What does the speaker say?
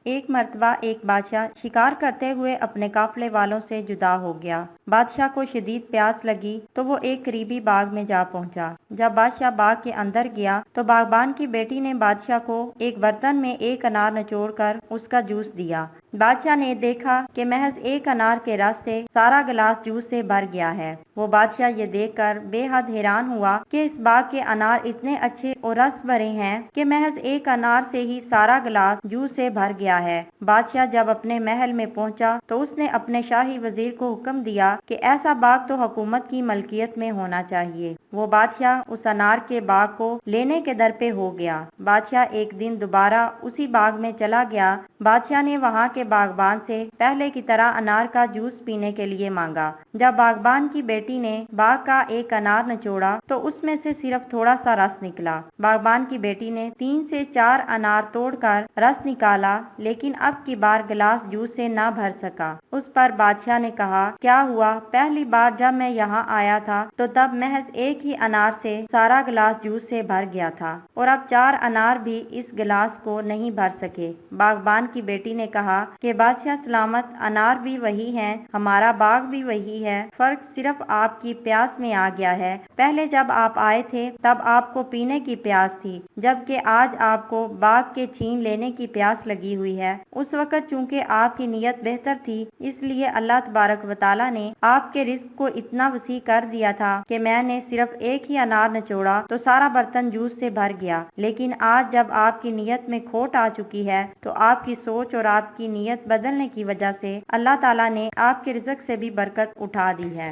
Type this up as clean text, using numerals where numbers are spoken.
ایک مرتبہ ایک بادشاہ شکار کرتے ہوئے اپنے قافلے والوں سے جدا ہو گیا۔ بادشاہ کو شدید پیاس لگی تو وہ ایک قریبی باغ میں جا پہنچا۔ جب بادشاہ باغ کے اندر گیا تو باغبان کی بیٹی نے بادشاہ کو ایک برتن میں ایک انار نچوڑ کر اس کا جوس دیا۔ بادشاہ نے دیکھا کہ محض ایک انار کے رس سے سارا گلاس جوس سے بھر گیا ہے۔ وہ بادشاہ یہ دیکھ کر بے حد حیران ہوا کہ اس باغ کے انار اتنے اچھے اور رس بھرے ہیں کہ محض ایک انار سے ہی سارا گلاس جوس سے بھر گیا ہے۔ بادشاہ جب اپنے محل میں پہنچا تو اس نے اپنے شاہی وزیر کو حکم دیا کہ ایسا باغ تو حکومت کی ملکیت میں ہونا چاہیے۔ وہ بادشاہ اس انار کے باغ کو لینے کے در پہ ہو گیا۔ بادشاہ ایک دن دوبارہ اسی باغ میں چلا گیا۔ بادشاہ نے وہاں کے باغبان سے پہلے کی طرح انار کا جوس پینے کے لیے مانگا۔ جب باغبان کی بیٹی نے باغ کا ایک انار نچوڑا تو اس میں سے صرف تھوڑا سا رس نکلا۔ باغبان کی بیٹی نے 3 سے 4 انار توڑ کر رس نکالا لیکن اب کی بار گلاس جوس سے نہ بھر سکا۔ اس پر بادشاہ نے کہا، کیا ہوا؟ پہلی بار جب میں یہاں آیا تھا تو تب محض ایک ہی انار سے سارا گلاس جوس سے بھر گیا تھا اور اب 4 انار بھی اس گلاس کو نہیں بھر سکے۔ باغبان کی بیٹی نے کہا کہ بادشاہ سلامت، انار بھی وہی ہیں، ہمارا باغ بھی وہی ہے، فرق صرف آپ کی پیاس میں آ گیا ہے۔ پہلے جب آپ آئے تھے تب آپ کو پینے کی پیاس تھی، جبکہ آج آپ کو باغ کے چھین لینے کی پیاس لگی ہوئی ہے۔ اس وقت چونکہ آپ کی نیت بہتر تھی اس لیے اللہ تبارک و تعالیٰ نے آپ کے رزق کو اتنا وسیع کر دیا تھا کہ میں نے صرف ایک ہی انار نچوڑا تو سارا برتن جوس سے بھر گیا، لیکن آج جب آپ کی نیت میں کھوٹ آ چکی ہے تو آپ کی سوچ اور آپ کی نیت بدلنے کی وجہ سے اللہ تعالیٰ نے آپ کے رزق سے بھی برکت اٹھا دی ہے۔